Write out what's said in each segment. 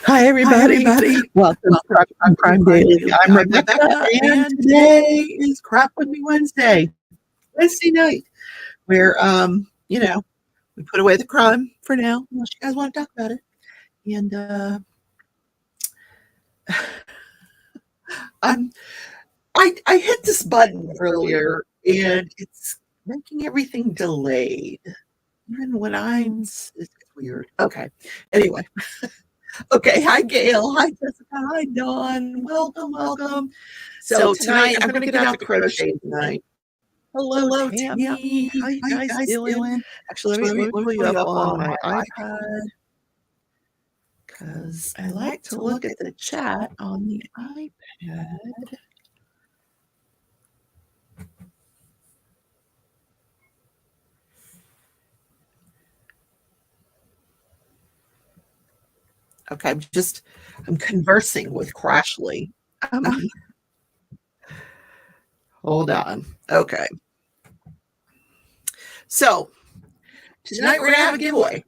Hi, everybody. Welcome to Crime Daily. I'm Rebecca, and today is Crap With Me Wednesday night, where, we put away the crime for now, unless you guys want to talk about it. And I hit this button earlier, and it's making everything delayed. Even when it's weird. Okay. Anyway. Okay, hi Gail, hi Jessica, hi Dawn, welcome. So tonight I'm going to get out the crochet tonight. Hello Tammy, how you guys doing? Actually, let me pull you up on my iPad, because I like to look at the chat on the iPad. Okay, I'm conversing with Crashley. Hold on. Okay. So tonight we're gonna have a giveaway.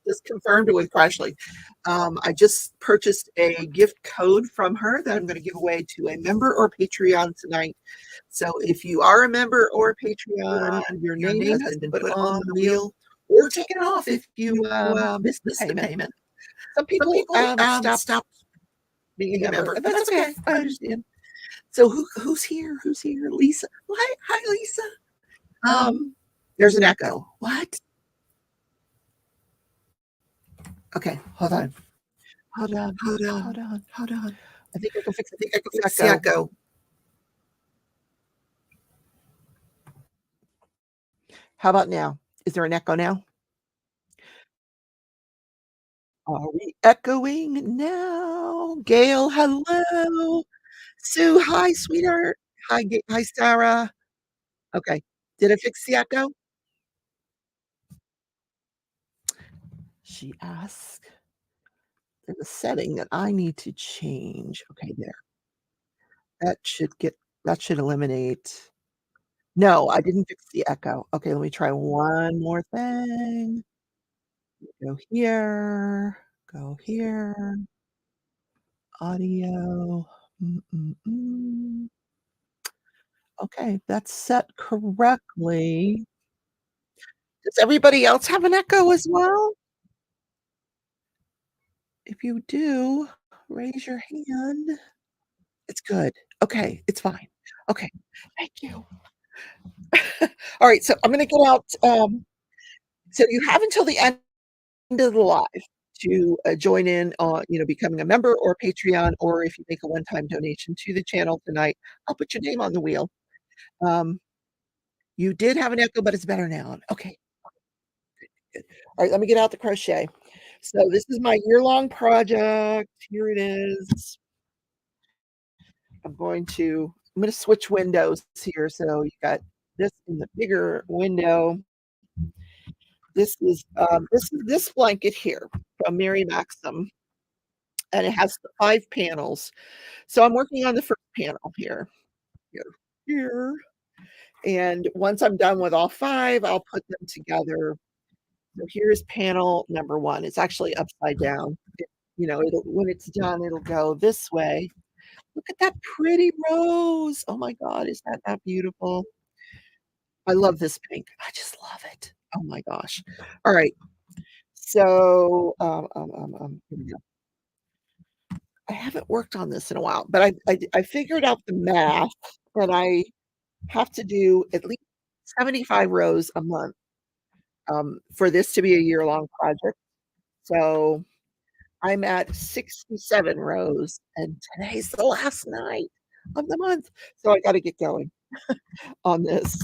Just confirmed it with Crashley. I just purchased a gift code from her that I'm going to give away to a member or Patreon tonight. So if you are a member or a Patreon, your name has been put on the wheel or taken off if you missed the payment. Some people stop being a member. That's okay. I understand. So who's here? Who's here? Lisa. Hi, Lisa. There's an echo. What? Okay, hold on. I think I can fix the echo. How about now? Is there an echo now? Are we echoing now? Gail, hello. Sue, hi, sweetheart. Hi, Sarah. Okay. Did I fix the echo? She asked. There's a setting that I need to change. Okay, there. That should eliminate. No, I didn't fix the echo. Okay, let me try one more thing. Go here. Audio. Okay, that's set correctly. Does everybody else have an echo as well? If you do, raise your hand. It's good. Okay, it's fine. Okay, thank you. All right, so I'm gonna get out, so you have until the end of the live to, join in on, becoming a member or Patreon, or if you make a one-time donation to the channel tonight, I'll put your name on the wheel. You did have an echo, but it's better now. Okay. Good. All right, let me get out the crochet. So this is my year-long project. Here it is. I'm going to switch windows here. So you got this in the bigger window. This is this blanket here from Mary Maxim, and it has 5 panels. So I'm working on the first panel here. And once I'm done with all 5, I'll put them together. So here's panel number 1. It's actually upside down. When it's done, it'll go this way. Look at that pretty rose. Oh my God, is that not beautiful? I love this pink. I just love it. Oh my gosh. All right. So, here we go. I haven't worked on this in a while, but I figured out the math, and I have to do at least 75 rows a month for this to be a year-long project. So I'm at 67 rows, and today's the last night of the month. So I got to get going on this.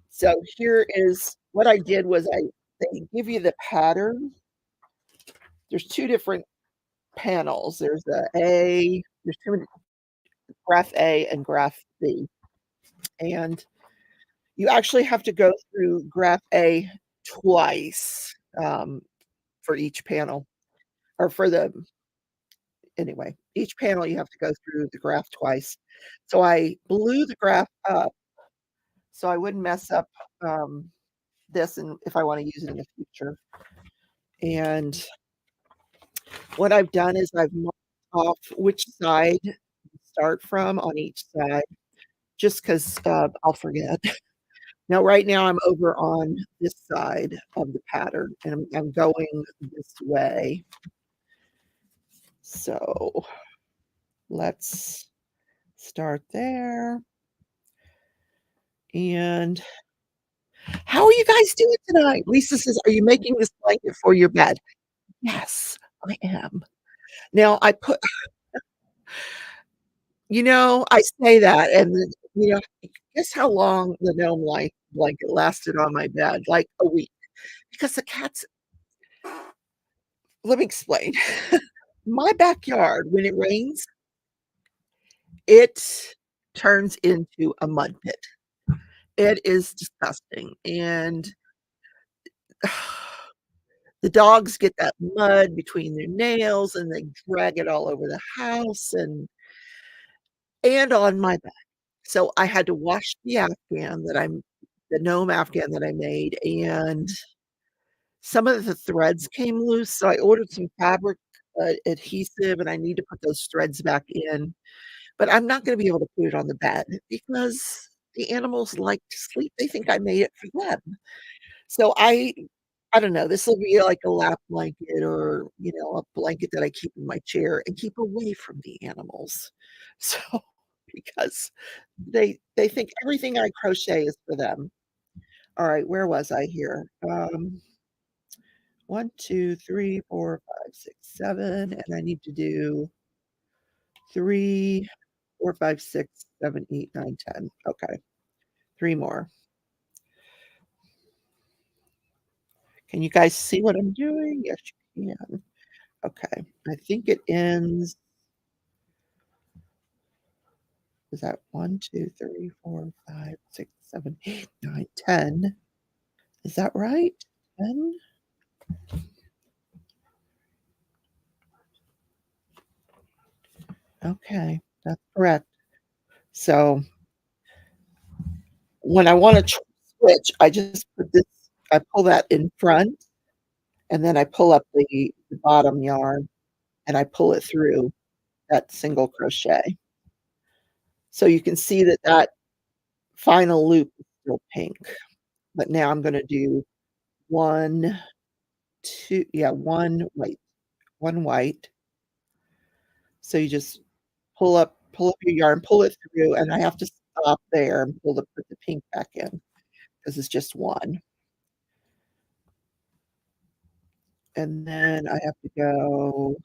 So here is what I did was they give you the pattern. There's 2 different panels. There's there's 2 graph A and graph B. And you actually have to go through graph A twice for each panel, or anyway, each panel you have to go through the graph twice. So I blew the graph up so I wouldn't mess up this, and if I want to use it in the future. And What I've done is I've marked off which side to start from on each side just 'cause, I'll forget. Now, right now, I'm over on this side of the pattern, and I'm going this way. So, let's start there, and how are you guys doing tonight? Lisa says, "Are you making this blanket for your bed?" Yes, I am. Now I put I say that, and then, guess how long the gnome light blanket lasted on my bed? Like, a week, because the cats let me explain. My backyard, when it rains, it turns into a mud pit. It is disgusting, and the dogs get that mud between their nails, and they drag it all over the house and on my bed. So, I had to wash the gnome Afghan that I made, and some of the threads came loose, so I ordered some fabric, adhesive, and I need to put those threads back in, but I'm not gonna be able to put it on the bed because the animals like to sleep. They think I made it for them. So I don't know, this will be like a lap blanket or, a blanket that I keep in my chair and keep away from the animals. So, because they think everything I crochet is for them. Alright, where was I here? 1, 2, 3, 4, 5, 6, 7, and I need to do 3, 4, 5, 6, 7, 8, 9, 10. Okay, 3 more. Can you guys see what I'm doing? Yes, you can. Okay, I think it ends is that 1, 2, 3, 4, 5, 6, 7, 8, 9, 10? Is that right? 10? Okay, that's correct. So, when I wanna switch, I just put this I pull that in front, and then I pull up the bottom yarn, and I pull it through that single crochet. So you can see that that final loop is still pink, but now I'm gonna do 1, 2 yeah, 1 white. So you just pull up your yarn, pull it through, and I have to stop there and put the pink back in because it's just 1. And then I have to go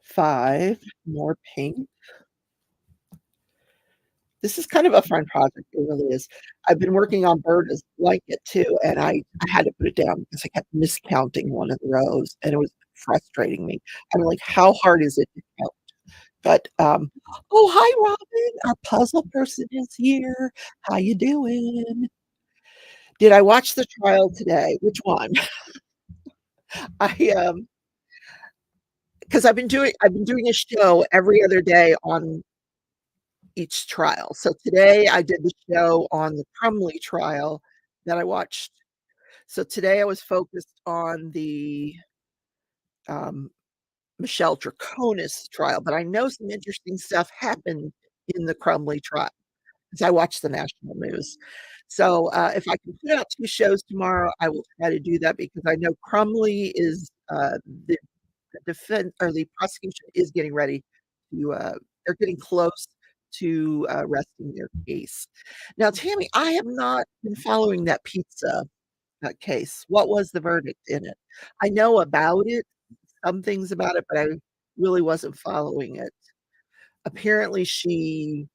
5 more pink. This is kind of a fun project, it really is. I've been working on Berta's blanket too, and I had to put it down because I kept miscounting one of the rows, and it was frustrating me. I'm like, "How hard is it to count?" But, oh, hi, Robin, our puzzle person is here. How you doing? Did I watch the trial today? Which one? I, 'Cause I've been doing a show every other day on each trial. So today I did the show on the Crumley trial that I watched. So today I was focused on the, um, Michelle Draconis trial, but I know some interesting stuff happened in the Crumley trial 'cause I watch the national news. So, if I can put out 2 shows tomorrow, I will try to do that because I know Crumley is, the defense or the prosecution is getting ready to, they're getting close to, resting their case. Now, Tammy, I have not been following that pizza, case. What was the verdict in it? I know about it, some things about it, but I really wasn't following it. Apparently, she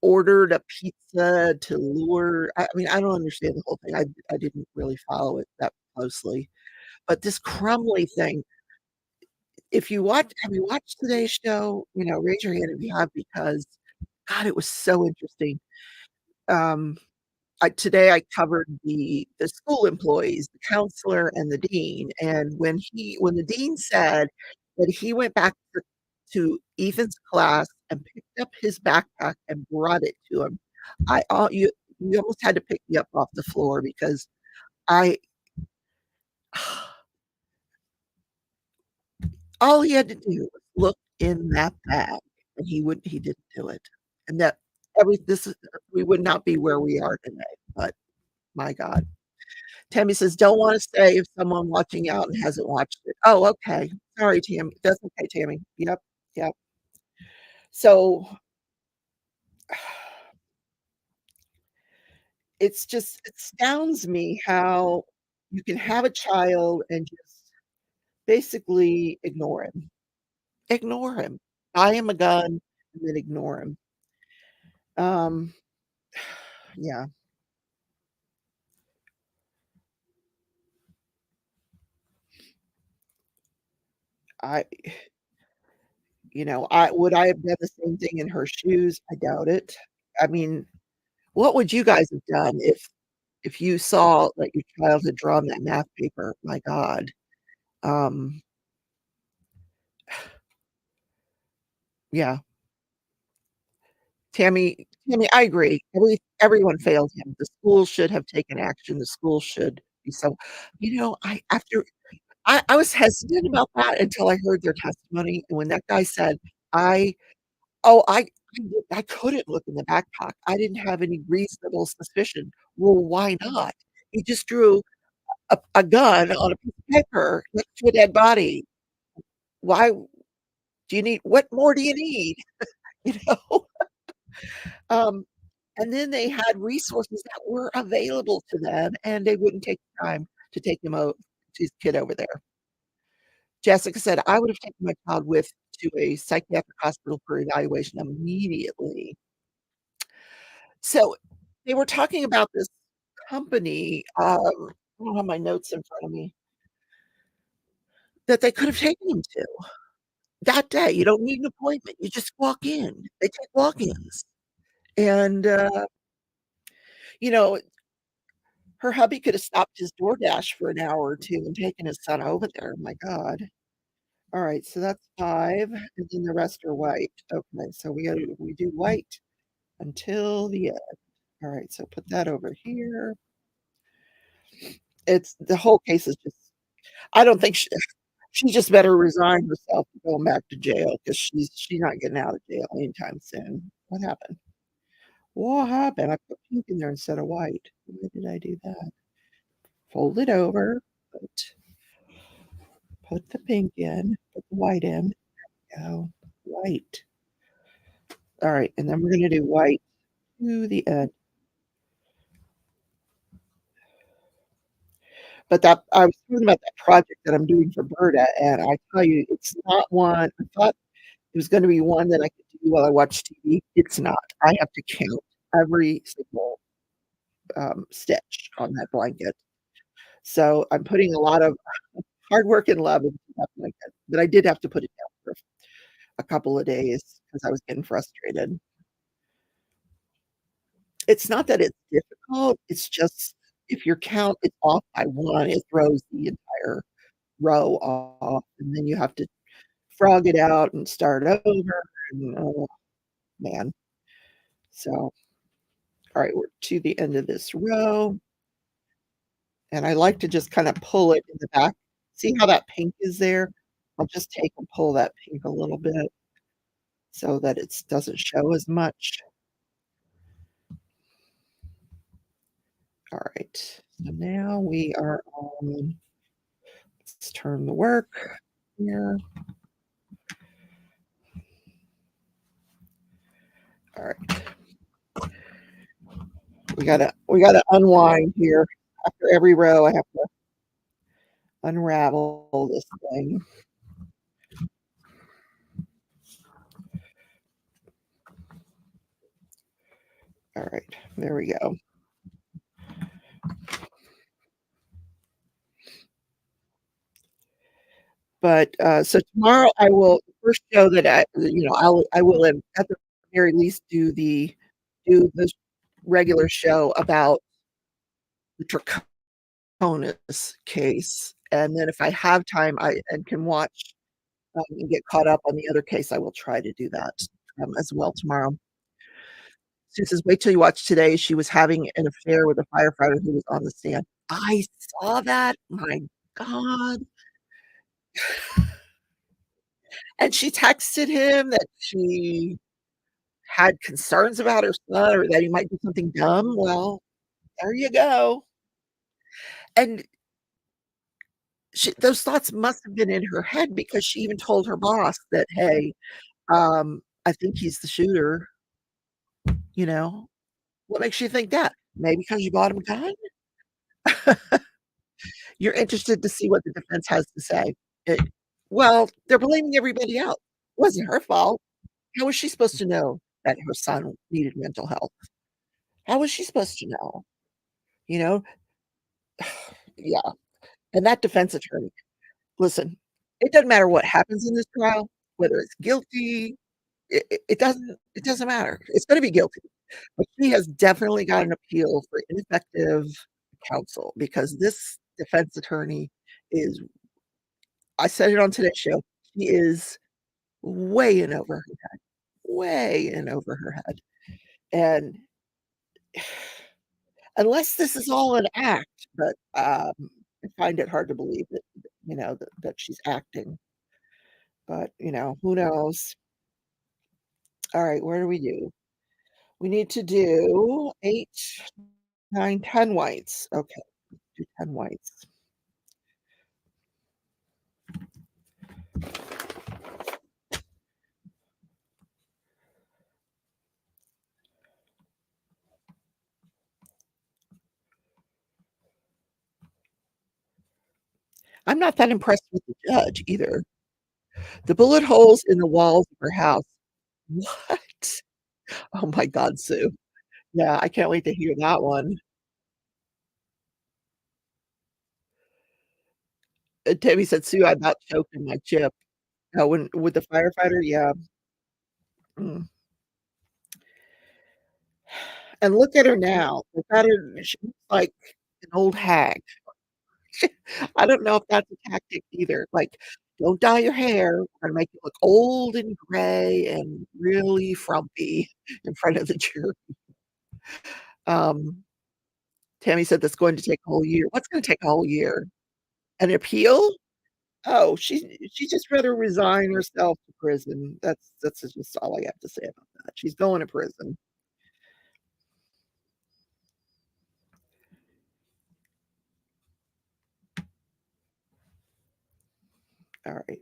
ordered a pizza to lure I mean, I don't understand the whole thing. I didn't really follow it that closely. But this Crumley thing, if you watch have you watched today's show? Raise your hand if you have because, God, it was so interesting. Um, today I covered the school employees, the counselor, and the dean, and when the dean said that he went back to Ethan's class and picked up his backpack and brought it to him, you almost had to pick me up off the floor because I all he had to do was look in that bag, and he didn't do it. And that every this is we would not be where we are today, but my god. Tammy says, "Don't wanna say if someone watching out and hasn't watched it." Oh, okay. Sorry, Tammy. That's okay, Tammy. Yep, yep. So, it astounds me how you can have a child and just basically ignore him. Ignore him. Buy him a gun and then ignore him. Um, yeah, I I would I have done the same thing in her shoes? I doubt it. I mean, what would you guys have done if you saw that your child had drawn that math paper? My god. Um, yeah. Tammy, I agree. Everyone failed him. The school should have taken action. The school should be so I after I was hesitant about that until I heard their testimony, and when that guy said, "I oh, I couldn't look in the backpack. I didn't have any reasonable suspicion." Well, why not? He just drew a gun on a piece of paper next to a dead body. Why do you need what more do you need? You know? Um, and then they had resources that were available to them, and they wouldn't take the time to take his kid over there. Jessica said, "I would have taken my child with to a psychiatric hospital for evaluation immediately." So, they were talking about this company, I don't have my notes in front of me, that they could have taken him to that day. You don't need an appointment. You just walk in. They take walk-ins. And, you know, her hubby could have stopped his DoorDash for an hour or 2 and taken his son over there. My god. Alright, so that's 5, and then the rest are white. Okay, so we do white until the end. Alright, so put that over here. It's the whole case is just I don't think she just better resign herself to going back to jail because she's not getting out of jail anytime soon. What happened? What happened? I put pink in there instead of white. Why did I do that? Fold it over, put the pink in, put the white in. Go. White. Alright, and then we're gonna do white to the end. But that I was talking about that project that I'm doing for Berta, and I tell you, it's not one I thought it was gonna be one that I could do while I watch TV. It's not. I have to count every single, stitch on that blanket. So, I'm putting a lot of hard work and love into that blanket, but I did have to put it down for a couple of days because I was getting frustrated. It's not that it's difficult, it's just if your count is off by 1, it throws the entire row off, and then you have to frog it out and start over, and, oh, man. So, alright, we're to the end of this row, and I like to just kinda pull it in the back. See how that pink is there? I'll just take and pull that pink a little bit so that it doesn't show as much. Alright, so now we are on let's turn the work here. Alright, we gotta unwind here. After every row, I have to unravel this thing. Alright, there we go. But, so tomorrow I will the first show that I will at the very least do this regular show about the Draconis case, and then if I have time, and can watch, and get caught up on the other case, I will try to do that, as well tomorrow. Sue says, "Wait till you watch today. She was having an affair with a firefighter who was on the stand." I saw that. My god. And she texted him that she had concerns about her son or that he might do something dumb. Well, there you go. And those thoughts must have been in her head because she even told her boss that, "Hey, I think he's the shooter," you know? What makes you think that? Maybe because you bought him a gun? You're interested to see what the defense has to say. It well, they're blaming everybody else. It wasn't her fault. How was she supposed to know that her son needed mental health? How was she supposed to know? You know? Yeah, and that defense attorney, listen, it doesn't matter what happens in this trial, whether it's guilty, it doesn't matter. It's gonna be guilty, but she has definitely got an appeal for ineffective counsel because this defense attorney is I said it on today's show, she is way in over her head, way in over her head, and unless this is all an act, but, I find it hard to believe that, that she's acting, but, who knows? Alright, where do we do? We need to do 8, 9, 10 whites. Okay, do 10 whites. I'm not that impressed with the judge either. The bullet holes in the walls of her house. What? Oh my god, Sue. Yeah, I can't wait to hear that one. Tammy said, "Sue, I about choked in my chip." Oh, when with the firefighter? Yeah. Mm. And look at her now. Look at her, she looks like an old hag. I don't know if that's a tactic either, like, "Don't dye your hair, we're gonna make you look old and gray and really frumpy in front of the jury." Um, Tammy said that's going to take a whole year. What's gonna take a whole year? An appeal? Oh, she just rather resign herself to prison. That's just all I have to say about that. She's going to prison. Alright.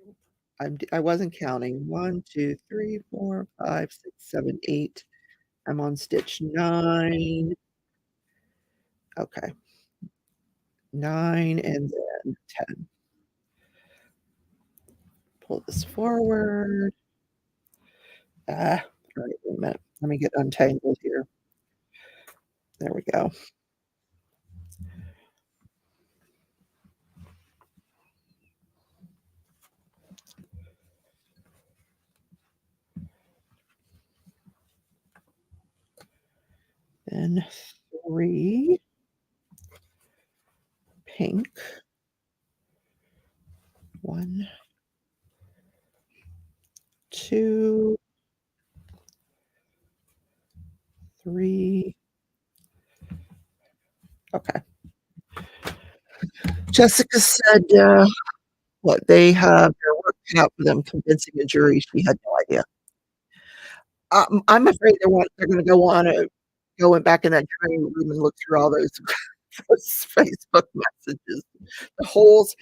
I wasn't counting. 1, 2, 3, 4, 5, 6, 7, 8. I'm on stitch 9. Okay. 9 and then 10. Pull this forward. Alright, wait a minute. Let me get untangled here. There we go. Then 3 pink. 1, 2, 3. Okay. Jessica said, what they have their work cut out for them convincing a jury she had no idea. I'm afraid they're gonna go on going back in that jury room and look through all those those Facebook messages. The holes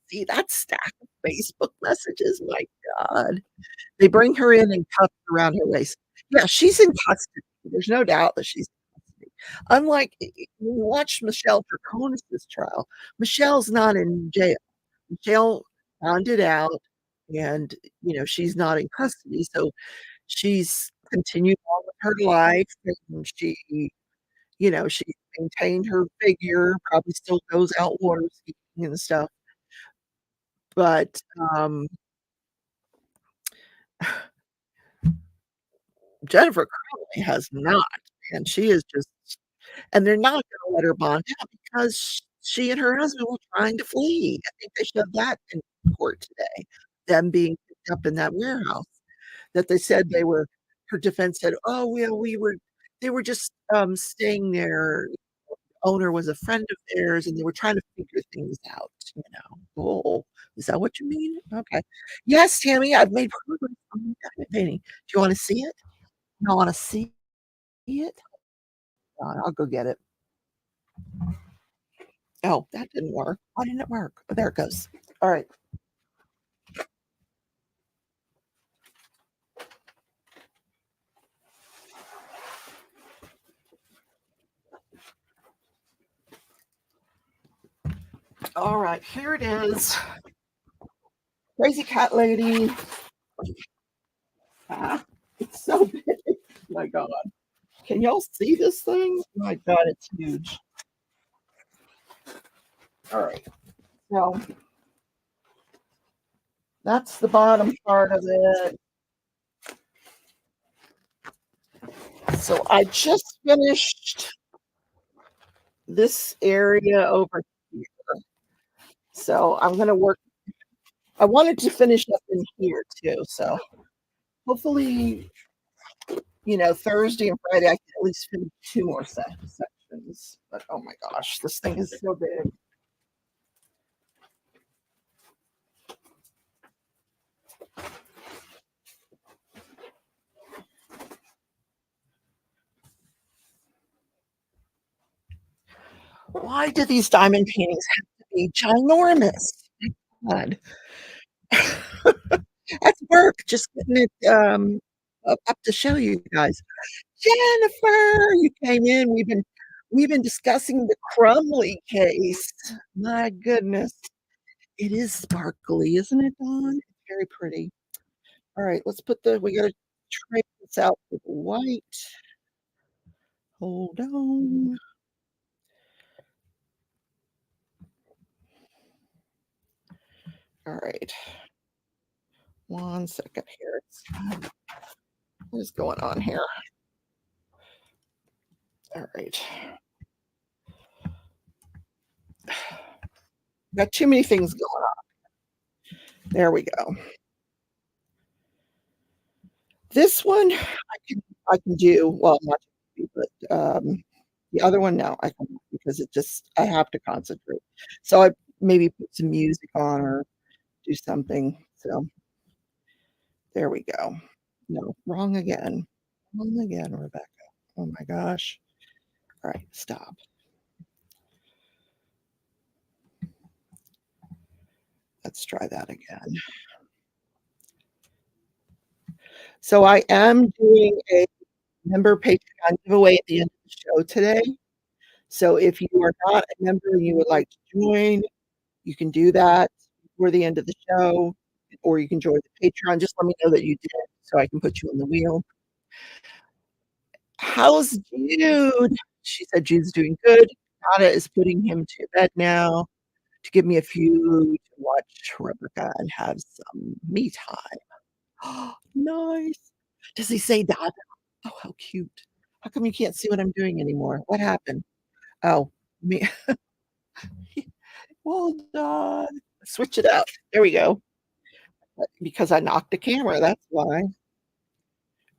see that stack of Facebook messages, my god. They bring her in and cuffs around her waist. Yeah, she's in custody. There's no doubt that she's in custody. Unlike when you watch Michelle Draconis's trial, Michelle's not in jail. Michelle found it out and, she's not in custody, so she's continued on with her life, and she maintained her figure, probably still goes out water skiing and stuff, but, Jennifer Crowley has not, and she is just and they're not gonna let her bond out because she and her husband were trying to flee. I think they showed that in court today, them being picked up in that warehouse, that they said they were her defense said, "Oh, well, we were they were just, staying there owner was a friend of theirs, and they were trying to figure things out, you know. Oh, is that what you mean? Okay. Yes, Tammy, I've made progress on my diamond painting. Do you wanna see it? You wanna see it? I'll go get it. Oh, that didn't work. Why didn't it work? Oh, there it goes. Alright. Alright, here it is. Crazy cat lady. Ah, it's so big. My god. Can y'all see this thing? My god, it's huge. Alright. So that's the bottom part of it. So I just finished this area over here. So I'm gonna work. I wanted to finish up in here too. So hopefully, Thursday and Friday I can at least finish two more sections. But oh my gosh, this thing is so big. Why do these diamond paintings have to be ginormous? God. That's work just getting it up to show you guys. Jennifer, you came in. We've been discussing the Crumley case. My goodness. It is sparkly, isn't it, Dawn? It's very pretty. All right, we gotta trace this out with white. Hold on. All right. 1 second here. What is going on here? All right. Got too many things going on. There we go. This one I can do well, not do, but, the other one, no, I can't because I have to concentrate. So I maybe put some music on or do something. So there we go. No, wrong again. Wrong again, Rebecca. Oh my gosh. All right, stop. Let's try that again. So I am doing a member Patreon giveaway at the end of the show today. So if you are not a member and you would like to join, you can do that before the end of the show, or you can join the Patreon. Just let me know that you did so I can put you on the wheel. How's Jude? She said Jude's doing good. Nada is putting him to bed now to give me a few to watch Rebecca and have some me time. Nice. Does he say Dada? Oh, how cute. How come you can't see what I'm doing anymore? What happened? Oh, me. Well done. Switch it up. There we go. Because I knocked the camera, that's why.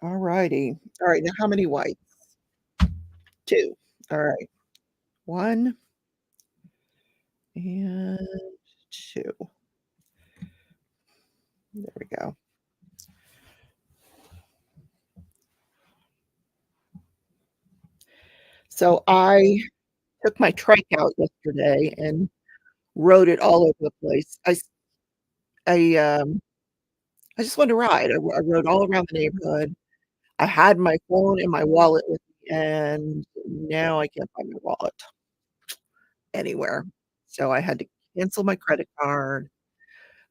Alrighty. Alright, now how many whites? 2. Alright. 1 and 2. There we go. So I took my trike out yesterday and rode it all over the place. I, I just wanted to ride. I rode all around the neighborhood. I had my phone and my wallet with me, and now I can't find my wallet anywhere. So I had to cancel my credit card.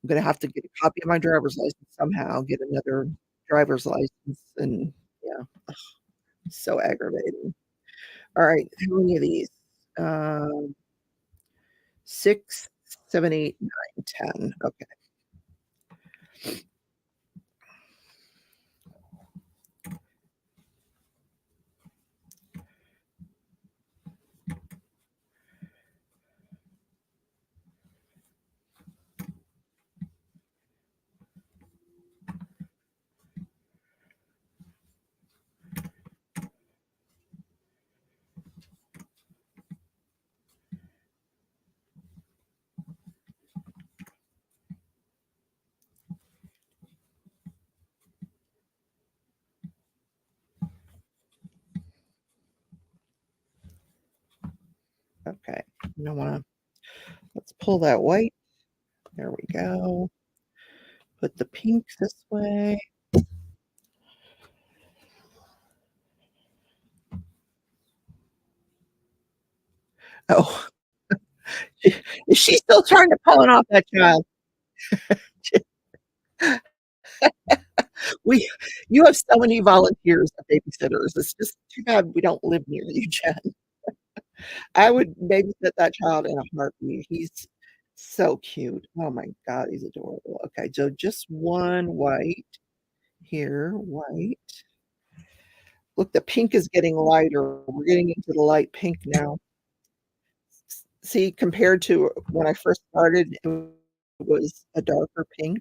I'm gonna have to get a copy of my driver's license somehow, get another driver's license, and yeah, so aggravating. Alright, how many of these? Um, 6, 7, 8, 9, 10. Okay. Okay, you don't wanna let's pull that white. There we go. Put the pink this way. Oh, is she still trying to pawn off that child? We you have so many volunteers of babysitters. It's just too bad we don't live near you, Jen. I would babysit that child in a heartbeat. He's so cute. Oh my god, he's adorable. Okay, so just one white here, white. Look, the pink is getting lighter. We're getting into the light pink now. See, compared to when I first started, it was a darker pink.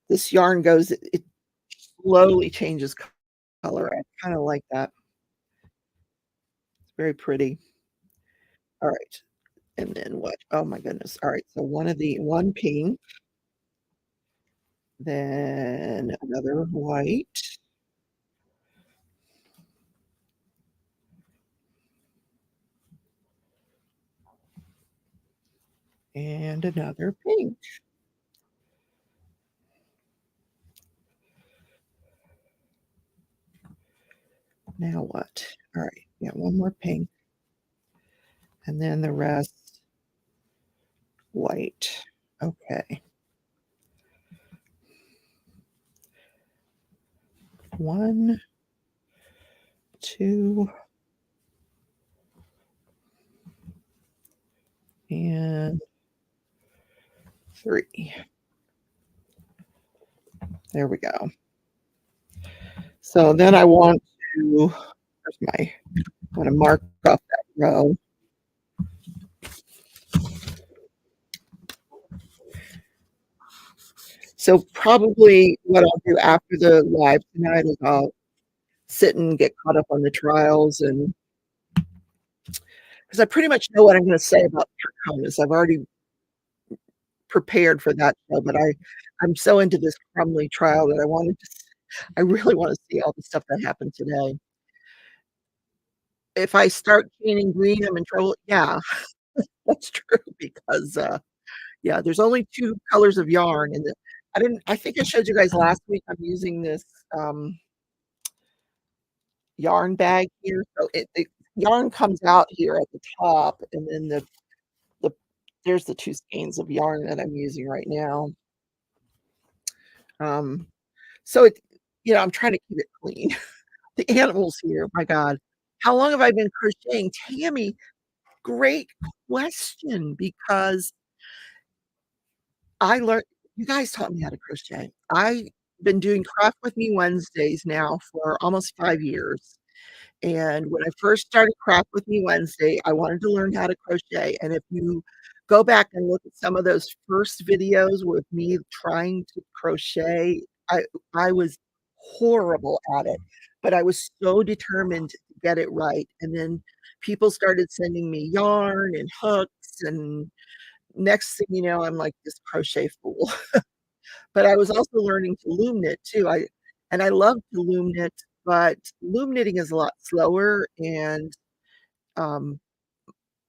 This yarn goes it slowly changes color. I kinda like that. It's very pretty. Alright, and then what? Oh my goodness. Alright, so one pink, then another white, and another pink. Now what? Alright, yeah, one more pink, and then the rest white. Okay. 1, 2, and 3. There we go. So then I want to where's my I wanna mark off that row. So probably what I'll do after the live tonight is I'll sit and get caught up on the trials and because I pretty much know what I'm gonna say about Pocahontas. I've already prepared for that show, but I'm so into this Crumley trial that I really wanna see all the stuff that happened today. If I start painting green, I'm in trouble. Yeah, that's true because, yeah, there's only 2 colors of yarn and I think I showed you guys last week, I'm using this, yarn bag here, so the yarn comes out here at the top, and then the there's the 2 skeins of yarn that I'm using right now. Um, so I'm trying to keep it clean. The animals here, my god. How long have I been crocheting? Tammy, great question, because I learned you guys taught me how to crochet. I've been doing Craft with Me Wednesdays now for almost 5 years. And when I first started Craft with Me Wednesday, I wanted to learn how to crochet, and if you go back and look at some of those first videos with me trying to crochet, I I was horrible at it, but I was so determined to get it right, and then people started sending me yarn and hooks, and next thing you know, I'm like this crochet fool. But I was also learning to loom knit too. I love to loom knit, but loom knitting is a lot slower, and, um,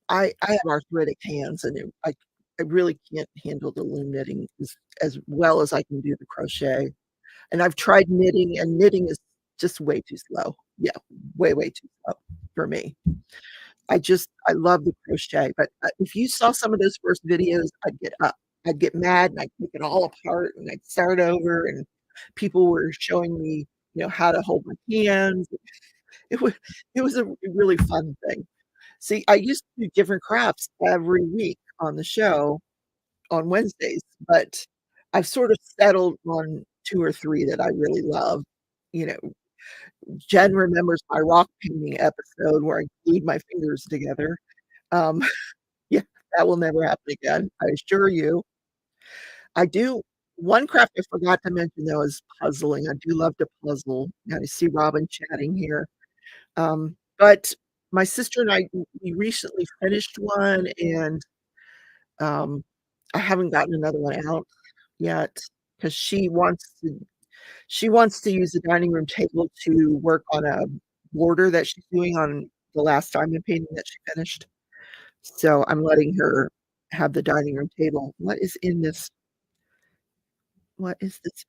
I have arthritic hands, and I really can't handle the loom knitting as well as I can do the crochet. And I've tried knitting, and knitting is just way too slow. Yeah, way, way too slow for me. I love the crochet, but, if you saw some of those first videos, I'd get up. I'd get mad, and I'd take it all apart, and I'd start over, and people were showing me, how to hold my hands. It was it was a really fun thing. See, I used to do different crafts every week on the show on Wednesdays, but I've sort of settled on 2 or 3 that I really love. You know, Jen remembers my rock painting episode where I glued my fingers together. Um, yeah, that will never happen again, I assure you. I do one craft I forgot to mention, though, is puzzling. I do love to puzzle. Yeah, I see Robin chatting here. But my sister and I, we recently finished one, and, um, I haven't gotten another one out yet because she wants to use the dining room table to work on a border that she's doing on the last diamond painting that she finished. So I'm letting her have the dining room table. What is this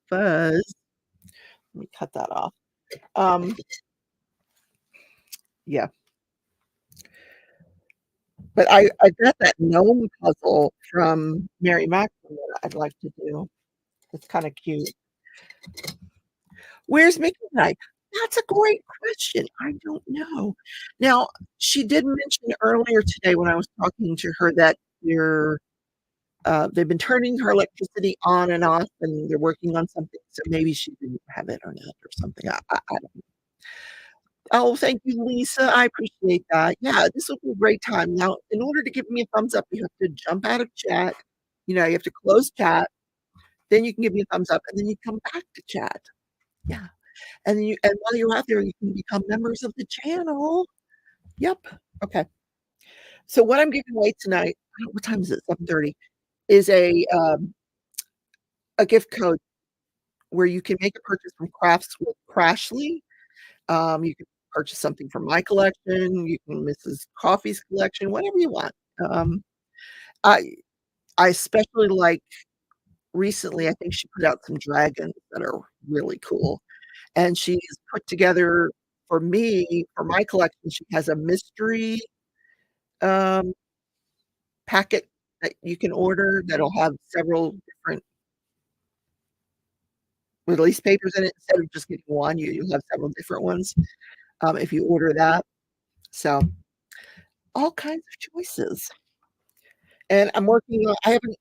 fuzz? Let me cut that off. Um, yeah, but I got that gnome puzzle from Mary Maxim that I'd like to do. It's kinda cute. Where's Mickey tonight? That's a great question. I don't know. Now, she did mention earlier today when I was talking to her that they've been turning her electricity on and off, and they're working on something, so maybe she didn't have internet or something. I don't. Oh, thank you, Lisa. I appreciate that. Yeah, this will be a great time. Now, in order to give me a thumbs up, you have to jump out of chat. You have to close chat, then you can give me a thumbs up, and then you come back to chat. Yeah. And while you're out there, you can become members of the channel. Yep. Okay. So what I'm giving away tonight, what time is it? 7:30, is a gift code where you can make a purchase from Crafts with Crashley. You can purchase something from my collection, you can Mrs. Coffee's collection, whatever you want. Um, I I especially like recently, I think she put out some dragons that are really cool, and she's put together for me, for my collection, she has a mystery, um, packet that you can order that'll have several different release papers in it. Instead of just getting one, you'll have several different ones, if you order that. So, all kinds of choices. And I'm working on I haven't,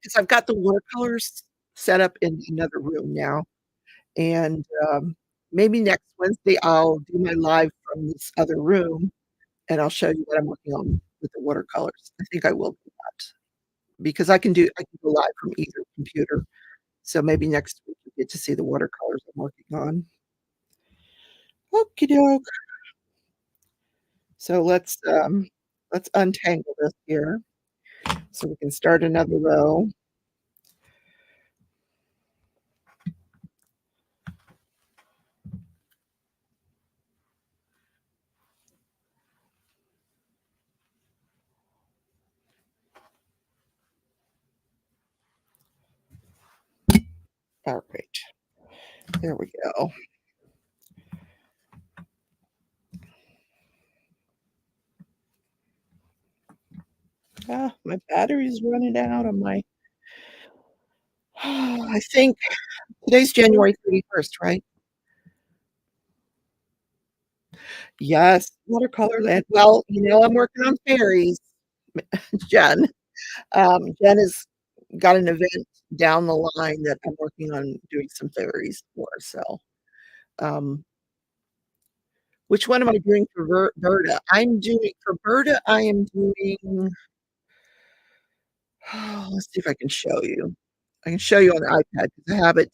'cause I've got the watercolors set up in another room now, and, maybe next Wednesday, I'll do my live from this other room, and I'll show you what I'm working on with the watercolors. I think I will do that because I can go live from either computer. So maybe next week you get to see the watercolors I'm working on. Okey doke. So let's untangle this here so we can start another row. All right. There we go. Ah, my battery's running out on my I think today's January 31st, right? Yes, watercolor land. Well, I'm working on fairies, Jen. Jen has got an event down the line that I'm working on doing some fairies for, so, um, which one am I doing for Berta? For Berta, I am doing let's see if I can show you. I can show you on the iPad because I have it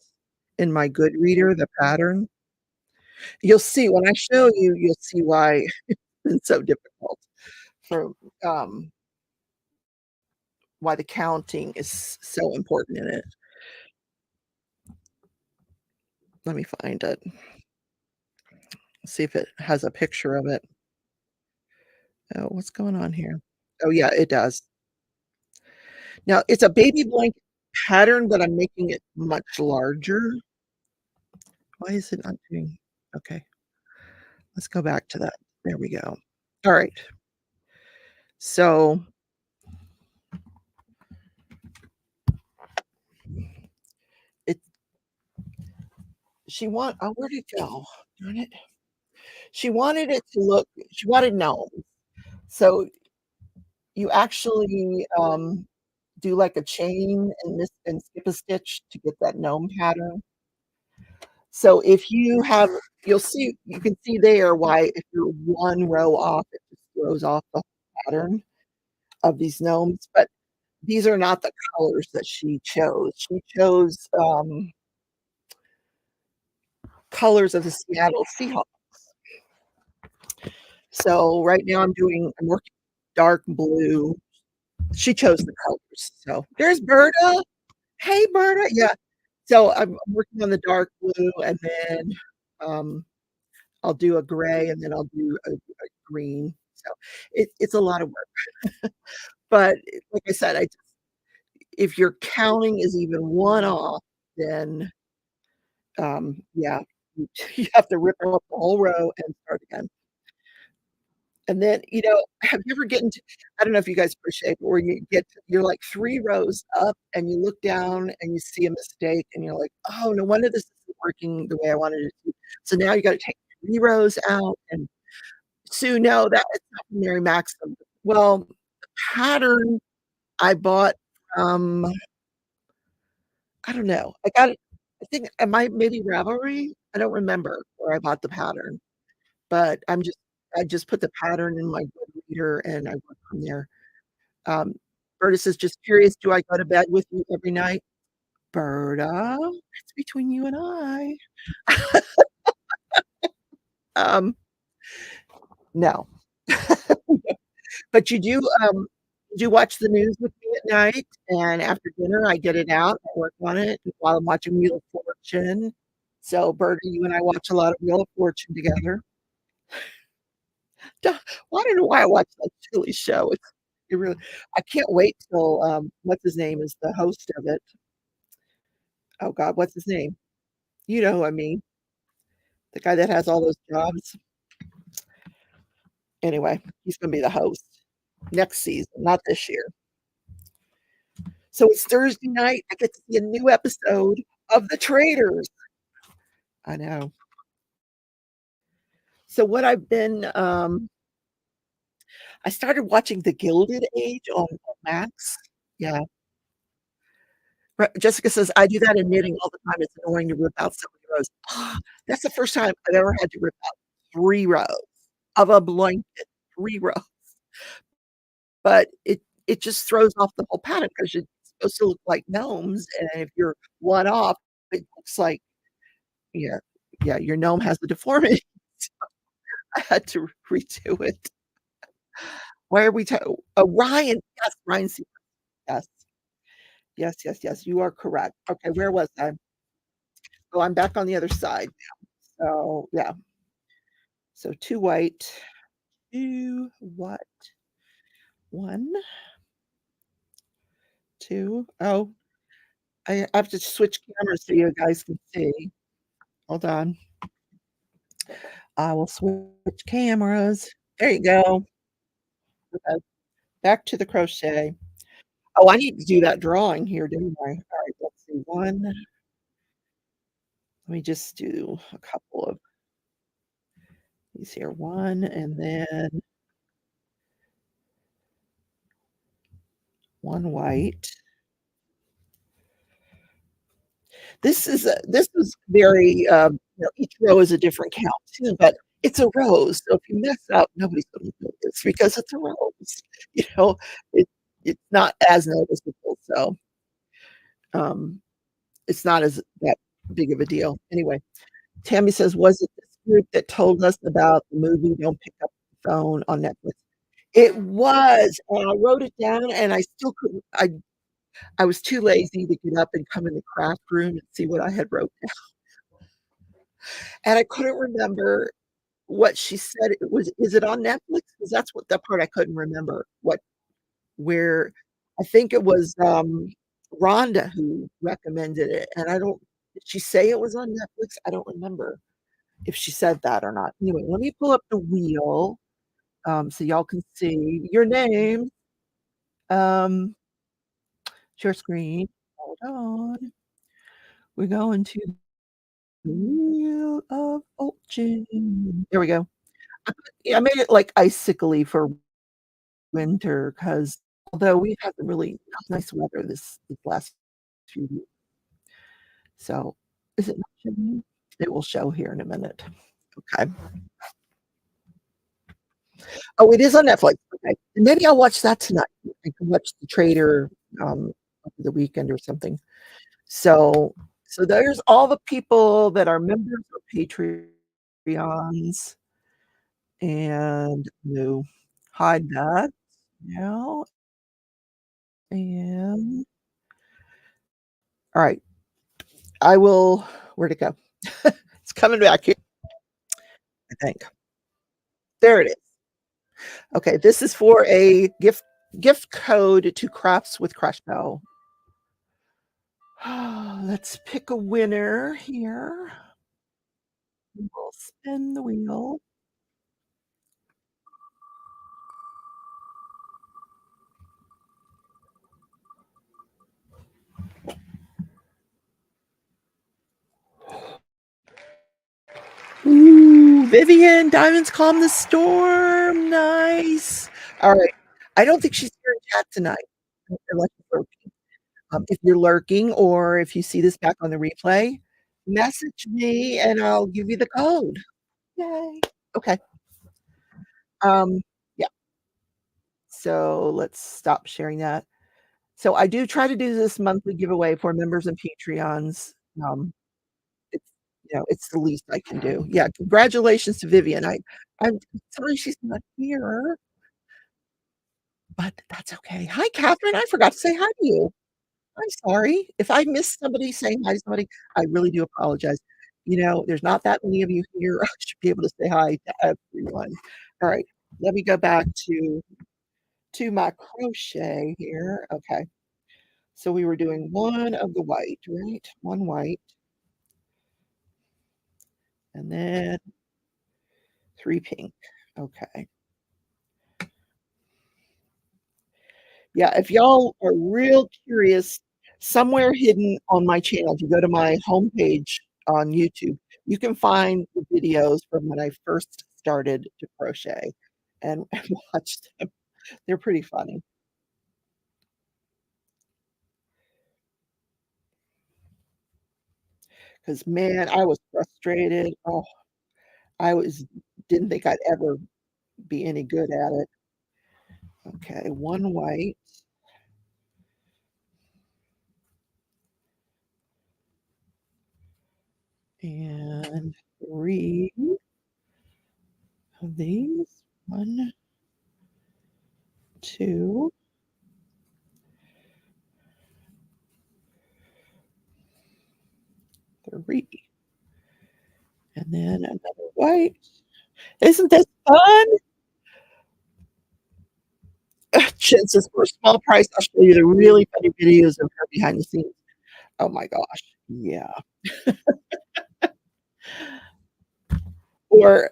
in my good reader, the pattern. You'll see when I show you, you'll see why it's so difficult for, um, why the counting is so important in it. Let me find it, see if it has a picture of it. Oh, what's going on here? Oh, yeah, it does. Now, it's a baby blanket pattern, but I'm making it much larger. Why is it not doing okay, let's go back to that. There we go. Alright, so it where'd it go? Darn it. She wanted gnomes. So you actually, do like a chain and skip a stitch to get that gnome pattern. So if you can see there why if you're one row off, it just throws off the whole pattern of these gnomes, but these are not the colors that she chose. She chose, colors of the Seattle Seahawks. So right now I'm working dark blue. She chose the colors. So there's Berta. Hey, Berta. Yeah. So I'm working on the dark blue and then, um, I'll do a gray and then I'll do a green. So, it's a lot of work. But, like I said, I just if your counting is even 1 off, then, yeah, you you have to rip up the whole row and start again. And then, have you ever get into I don't know if you guys crochet, but where you're like 3 rows up and you look down and you see a mistake and you're like, "Oh, no wonder this isn't working the way I wanted it to." So now you gotta take 3 rows out and no, that is not Mary Maxim. Well, the pattern I bought from I don't know. I got it I think it might maybe Ravelry? I don't remember where I bought the pattern, but I just put the pattern in my reader and I work from there. Um, Berta says, "Just curious, do I go to bed with you every night?" Berta, that's between you and I. Um, no. But you do watch the news with me at night, and after dinner, I get it out, I work on it while I'm watching Wheel of Fortune. So, Berta, you and I watch a lot of Wheel of Fortune together. Duh, well, I don't know why I watch that silly show. It really I can't wait till, what's his name is the host of it. Oh god, what's his name? You know who I mean, the guy that has all those jobs. Anyway, he's gonna be the host next season, not this year. So it's Thursday night, I get to see a new episode of The Traitors. I know. So what I've been, I started watching The Gilded Age on Max. Yeah. Jessica says, "I do that in knitting all the time, it's annoying to rip out so many rows." That's the first time I've ever had to rip out 3 rows of a blanket, 3 rows, but it just throws off the whole pattern because it's supposed to look like gnomes, and if you're 1 off, it looks like yeah, yeah, your gnome has the deformity. I had to redo it. Why are we Ryan, yes, Ryan Seacrest, yes. Yes, yes, yes, you are correct. Okay, where was I? Oh, I'm back on the other side now. So, yeah. So 2 white, 1, 2. Oh, I have to switch cameras so you guys can see. Hold on. I will switch cameras. There you go. Okay, back to the crochet. Oh, I need to do that drawing here, didn't I? Alright, let's see, 1 let me just do a couple of these here. 1 and then 1 white. This is very, each row is a different count too, but it's a rose, so if you mess up, nobody's gonna notice because it's a rose, you know? It it's not as noticeable, so, um, it's not as that big of a deal. Anyway, Tammy says, "Was it this group that told us about the movie Don't Pick Up the Phone on Netflix?" It was, and I wrote it down, and I still couldn't I was too lazy to get up and come in the craft room and see what I had wrote down, and I couldn't remember what she said it was is it on Netflix? Because that's what that part I couldn't remember, what where I think it was, Rhonda who recommended it, and I don't did she say it was on Netflix? I don't remember if she said that or not. Anyway, let me pull up the wheel, so y'all can see your name. Um, share screen. Hold on. We're going to the wheel of fortune. There we go. Yeah, I made it, like, icicle-y for winter because although we've had some really nice weather this last few weeks. So, is it not showing? It will show here in a minute. Okay. Oh, it is on Netflix. Okay. Maybe I'll watch that tonight. I can watch The Trader, over the weekend or something. So so there's all the people that are members or Patreons, and no, hide that now, and alright, I will where'd it go? It's coming back here, I think. There it is. Okay, this is for a gift code to Crafts with Crashbell. Let's pick a winner here. We'll spin the wheel. Ooh, Vivian, Diamonds Calm the Storm. Nice. All right. I don't think she's here in chat tonight unless she's lurking. If you're lurking or if you see this back on the replay, message me and I'll give you the code. Yay. Okay. Yeah. So let's stop sharing that. So I do try to do this monthly giveaway for members and Patreons. Um, it's it's the least I can do. Yeah, congratulations to Vivian. I'm sorry she's not here, but that's okay. Hi, Catherine. I forgot to say hi to you. I'm sorry. If I missed somebody saying hi to somebody, I really do apologize. There's not that many of you here. I should be able to say hi to everyone. All right. Let me go back to my crochet here. Okay. So we were doing one of the white, right? One white, and then 3 pink. Okay. Yeah, if y'all are real curious, somewhere hidden on my channel, if you go to my homepage on YouTube, you can find the videos from when I first started to crochet and, and watch them. They're pretty funny. Because man, I was frustrated. Oh, I was didn't think I'd ever be any good at it. Okay, one white. And 3 of these. 1, 2, 3. And then another white. Isn't this fun? Jen says, "For a small price, I'll show you the really funny videos of her behind the scenes." Oh my gosh. Yeah. Or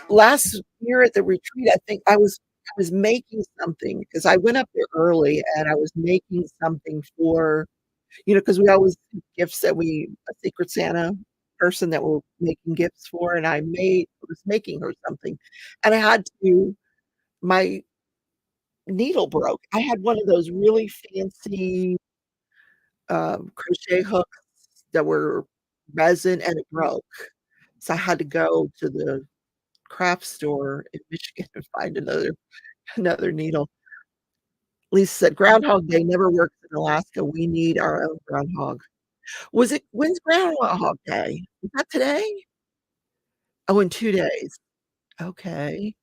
last year at the retreat, I think I was making something because I went up there early and I was making something for, because we always do gifts that a Secret Santa person that we're making gifts for, and I was making her something, and my needle broke. I had one of those really fancy, crochet hooks that were resin, and it broke. So I had to go to the craft store in Michigan and find another needle. Lisa said, "Groundhog Day never works in Alaska. We need our own groundhog." When's Groundhog Day? Is that today? Oh, in 2 days. Okay.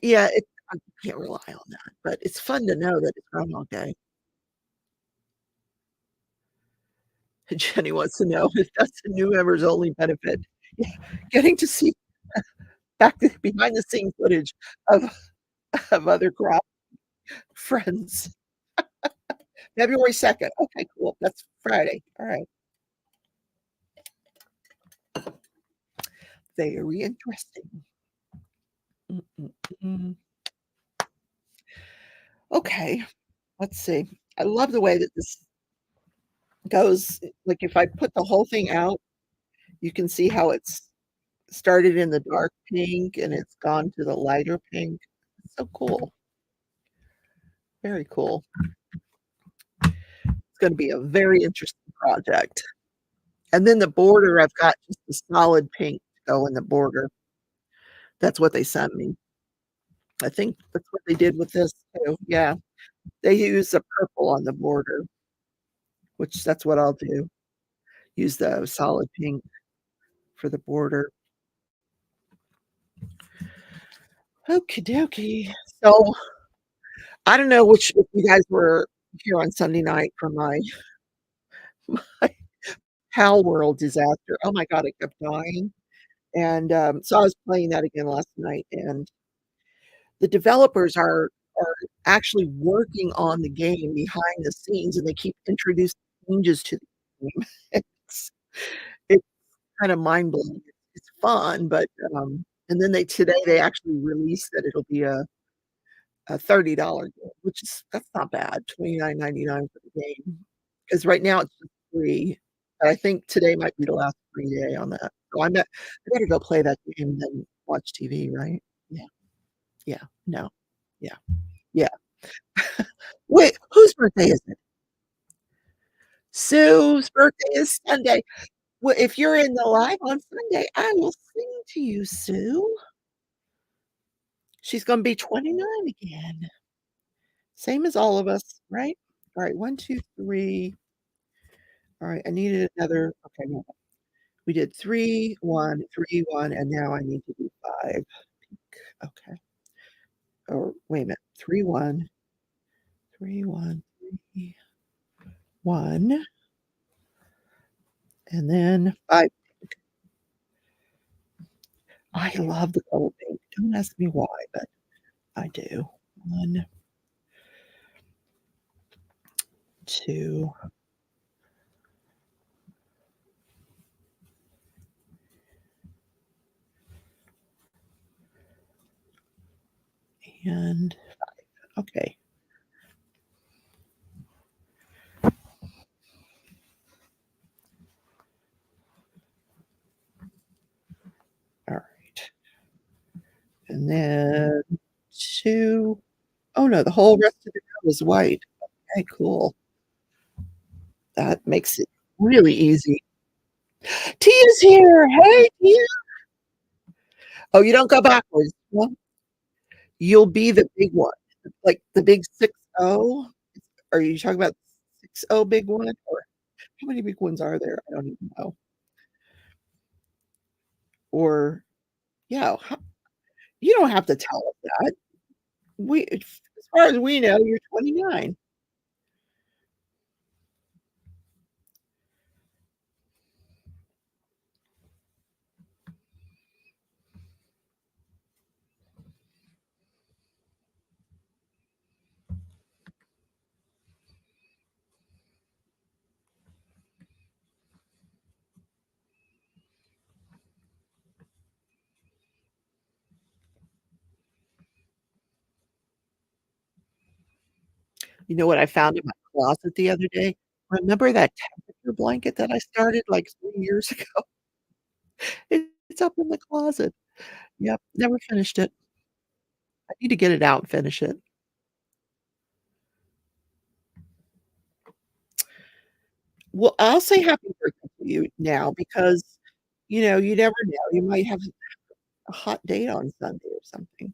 Yeah, I can't rely on that, but it's fun to know that it's Groundhog Day. Jenny wants to know if that's the new member's only benefit. Yeah, getting to see back to behind the scenes footage of other craft friends. February 2nd. Okay, cool. That's Friday. All right. Very interesting. Mm, mm, mm. Okay, let's see. I love the way that this goes. Like, if I put the whole thing out, you can see how it's started in the dark pink and it's gone to the lighter pink. So cool. Very cool. It's gonna be a very interesting project. And then the border, I've got just a solid pink to go in the border. That's what they sent me. I think that's what they did with this too. Yeah. They use a purple on the border, which that's what I'll do. Use the solid pink for the border. Okie dokie. So I don't know which if you guys were here on Sunday night for my my Pal World disaster. Oh my god, I kept dying. And, so I was playing that again last night, and the developers are actually working on the game behind the scenes, and they keep introducing changes to the game. It's kinda mind-blowing. It's fun, but, and then today they actually released that it'll be a $30 game, which is that's not bad, 29.99 for the game. Because right now it's just free, but I think today might be the last free day on that. So I better go play that game and then watch TV, right? Yeah, yeah, no, yeah, yeah. Wait, whose birthday is it? Sue's birthday is Sunday. Well, if you're in the live on Sunday, I will sing to you, Sue. She's gonna be 29 again, same as all of us, right? Alright, 1, 2, 3. Alright, I needed another okay, no, we did 3, 1, 3, 1, and now I need to do 5. Okay. Or wait a minute, 3, 1, 3, 1, 3, 1, and then 5. I love the color pink. Don't ask me why, but I do. 1, 2, and okay. Alright. And then 2 oh, no, the whole rest of the row is white. Okay, cool. That makes it really easy. Tia's here. Hey, Tia. Oh, you don't go backwards. Well, you'll be the big one, like the big 6-0? Are you talking about 6-0 big one, or how many big ones are there? I don't even know. Or yeah, you don't have to tell us that. As far as we know, you're 29. You know what I found in my closet the other day? Remember that temperature blanket that I started, like, 3 years ago? It's up in the closet. Yep, never finished it. I need to get it out and finish it. Well, I'll say happy birthday to you now because, you never know, you might have a hot date on Sunday or something.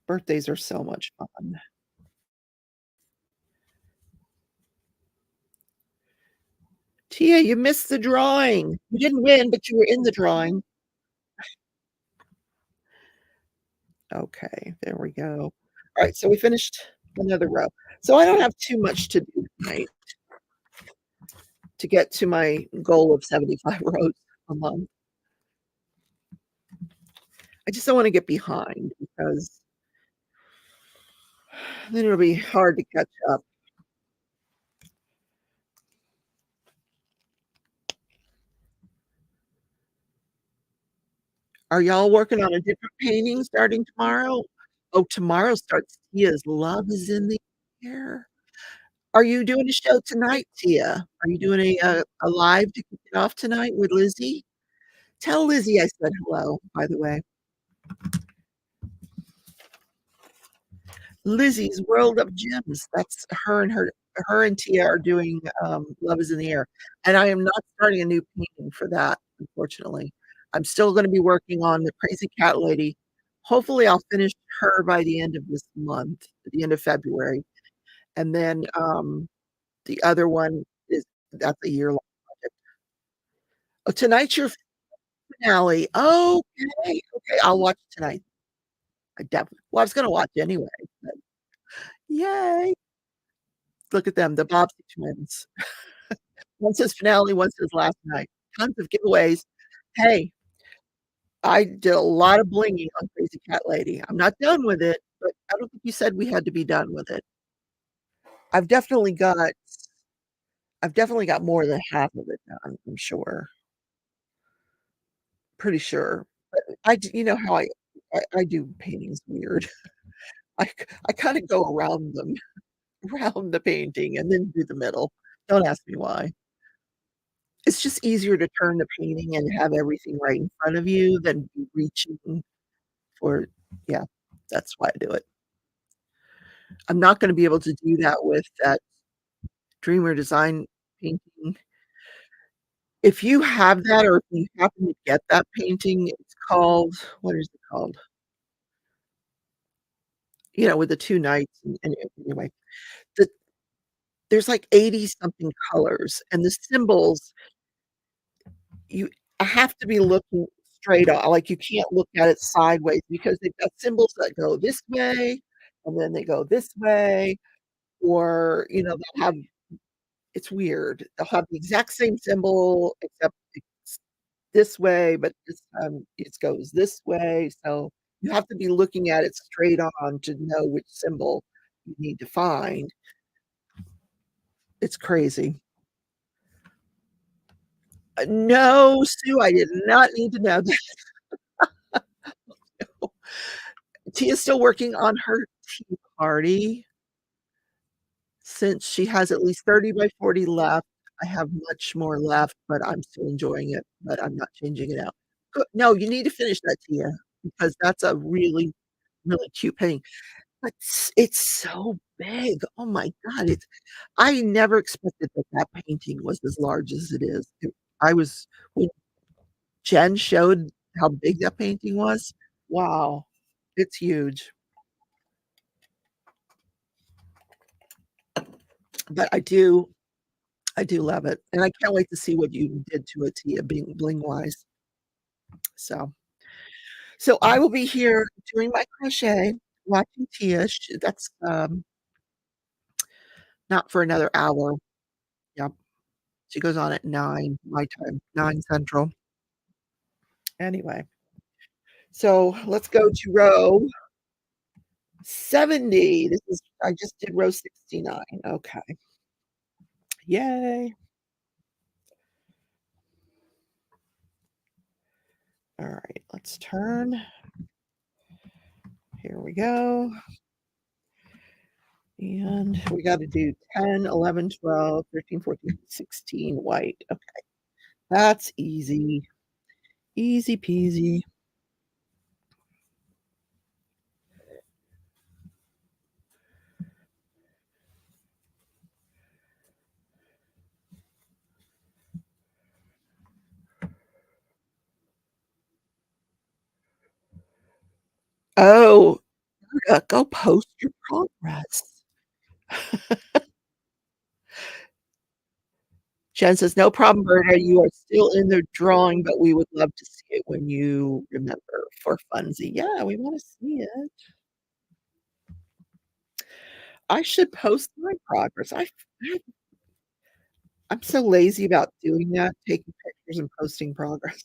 Birthdays are so much fun. Tia, you missed the drawing. You didn't win, but you were in the drawing. Okay, there we go. Alright, so we finished another row. So I don't have too much to do tonight to get to my goal of 75 rows a month. I just don't wanna get behind because then it'll be hard to catch up. Are y'all working on a different painting starting tomorrow? Oh, tomorrow starts Tia's Love is in the Air. Are you doing a show tonight, Tia? Are you doing a live to kick it off tonight with Lizzie? Tell Lizzie I said hello, by the way. Lizzie's World of Gems. That's her and Tia are doing, Love is in the Air, and I am not starting a new painting for that, unfortunately. I'm still gonna be working on the Crazy Cat Lady. Hopefully, I'll finish her by the end of this month, at the end of February, and then, the other one is that's a year-long project. Oh, tonight's your finale. Okay, okay, I'll watch tonight. I was gonna watch anyway, but yay. Look at them, the Bobbsey twins. One says finale, one says last night. Tons of giveaways. Hey, I did a lot of blinging on Crazy Cat Lady. I'm not done with it, but I don't think you said we had to be done with it. I've definitely got I've definitely got more than half of it done, I'm sure, pretty sure. But I d you know how I do paintings weird. I kinda go around them, around the painting and then do the middle. Don't ask me why. It's just easier to turn the painting and have everything right in front of you than be reaching for yeah, that's why I do it. I'm not gonna be able to do that with that Dreamer design painting. If you have that or if you happen to get that painting, it's called what is it called? You know, with the 2 knights and anyway, the there's like 80 something colors, and the symbols, you I have to be looking straight on, like, you can't look at it sideways because they've got symbols that go this way, and then they go this way, or, you know, they'll have it's weird. They'll have the exact same symbol, except it's this way, but this time it goes this way, so you have to be looking at it straight on to know which symbol you need to find. It's crazy. No, Sue, I did not need to know that. Tia's still working on her tea party since she has at least 30 by 40 left. I have much more left, but I'm still enjoying it, but I'm not changing it out. No, you need to finish that, Tia, because that's a really, really cute painting. But it's so big. Oh my god, it's I never expected that that painting was as large as it is. I was when Jen showed how big that painting was, wow, it's huge. But I do love it, and I can't wait to see what you did to it, Tia, being bling-wise. So so I will be here doing my crochet, watching Tia. That's, not for another hour. Yep. She goes on at 9 my time, 9 Central. Anyway, so let's go to row 70. This is I just did row 69. Okay. Yay. All right, let's turn. Here we go. And we got to do 10, 11, 12, 13, 14, 16 white. Okay, that's easy. Easy peasy. Oh, go post your progress. Jen says, "No problem, Berta. You are still in the drawing, but we would love to see it when you remember for funsie." Yeah, we wanna see it. I should post my progress. I'm so lazy about doing that, taking pictures and posting progress.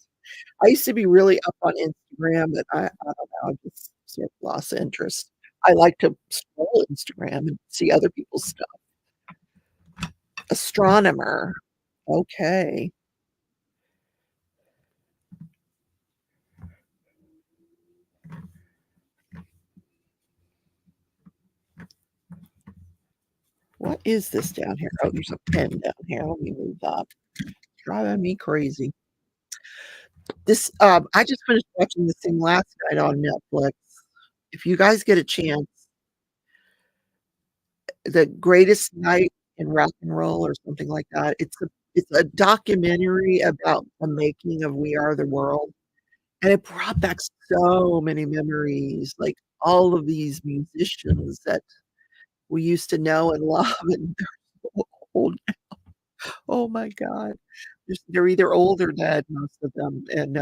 I used to be really up on Instagram, but I don't know, I just sort of lost interest. I like to scroll Instagram and see other people's stuff. Astronomer. Okay. What is this down here? Oh, there's a pen down here. Let me move that. Driving me crazy. This, I just finished watching this thing last night on Netflix. If you guys get a chance, The Greatest Night in Rock and Roll or something like that. It's a documentary about the making of We Are the World, and it brought back so many memories, like, all of these musicians that we used to know and love, and they're so old. Oh my god. They're either old or dead, most of them, and,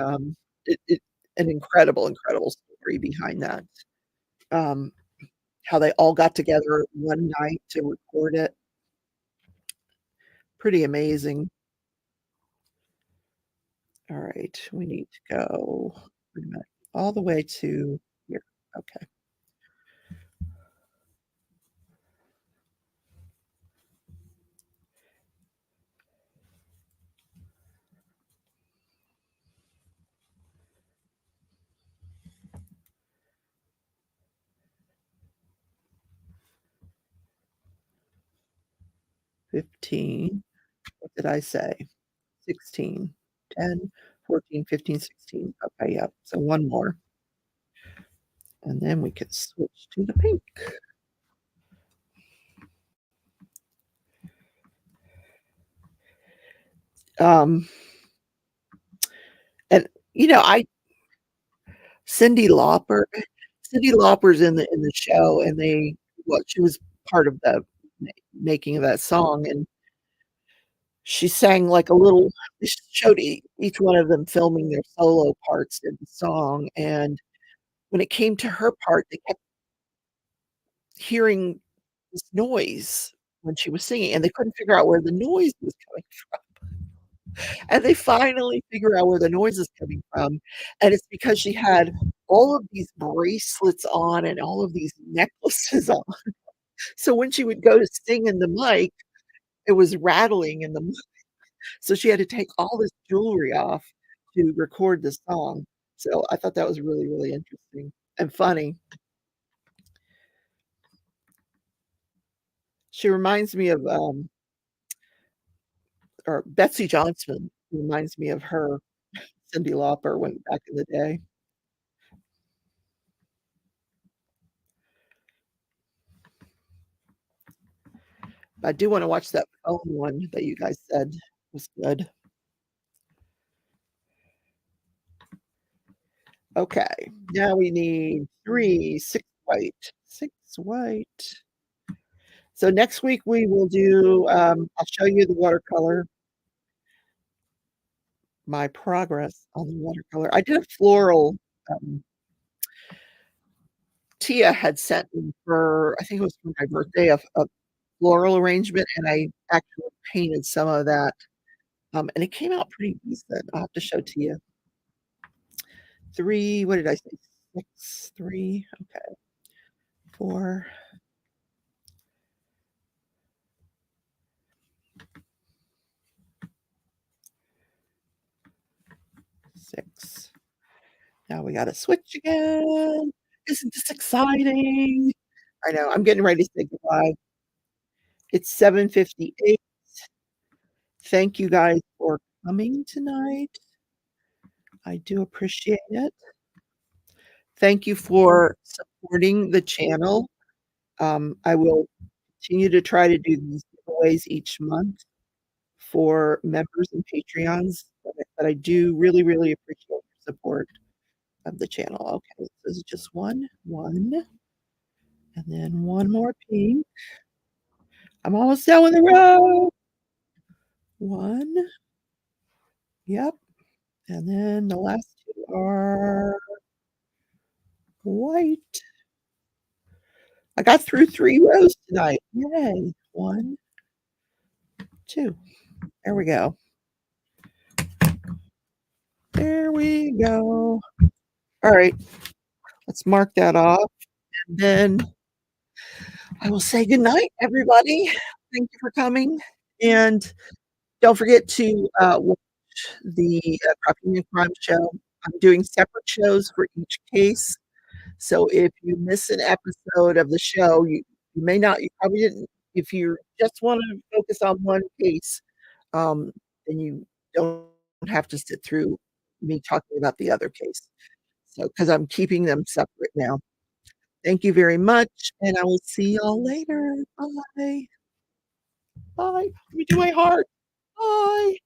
it an incredible, incredible story behind that. Um, how they all got together one night to record it. Pretty amazing. Alright, we need to go wait a minute, all the way to here. Okay. 15. What did I say? 16, 10, 14, 15, 16. Okay, yep, so 1 more, and then we can switch to the pink. Um, and, I Cyndi Lauper Cyndi Lauper's in the show, and she was part of the making of that song, and she sang like a little they showed each one of them filming their solo parts in the song, and when it came to her part, they kept hearing this noise when she was singing, and they couldn't figure out where the noise was coming from, and they finally figure out where the noise is coming from, and it's because she had all of these bracelets on and all of these necklaces on, so when she would go to sing in the mic, it was rattling in the mic, so she had to take all this jewelry off to record the song, so I thought that was really, really interesting and funny. She reminds me of, or Betsy Johnson reminds me of her, Cyndi Lauper, when back in the day. I do wanna watch that phone one that you guys said was good. Okay, now we need 3, 6 white, 6 white. So next week we will do, I'll show you the watercolor, my progress on the watercolor. I did a floral, um Tia had sent me for I think it was for my birthday, a floral arrangement, and I actually painted some of that, and it came out pretty decent. I'll have to show to you. 3, what did I say? 6, 3, okay, 4, 6. Now we gotta switch again. Isn't this exciting? I know, I'm getting ready to say goodbye. It's 7:58. Thank you guys for coming tonight. I do appreciate it. Thank you for supporting the channel. I will continue to try to do these giveaways each month for members and Patreons, but I do really, really appreciate your support of the channel. Okay, so this is just 1, and then 1 more pink. I'm almost done with the row. 1, yep, and then the last 2 are white. I got through 3 rows tonight. Yay. 1, 2. There we go. There we go. All right, let's mark that off, and then I will say good night, everybody. Thank you for coming, and don't forget to, watch the, Crafting and Crime show. I'm doing separate shows for each case, so if you miss an episode of the show, you may not you probably didn't if you just wanna focus on 1 case, then you don't have to sit through me talking about the other case. So, because 'cause I'm keeping them separate now. Thank you very much, and I will see y'all later. Bye. Bye. Let me do my heart. Bye.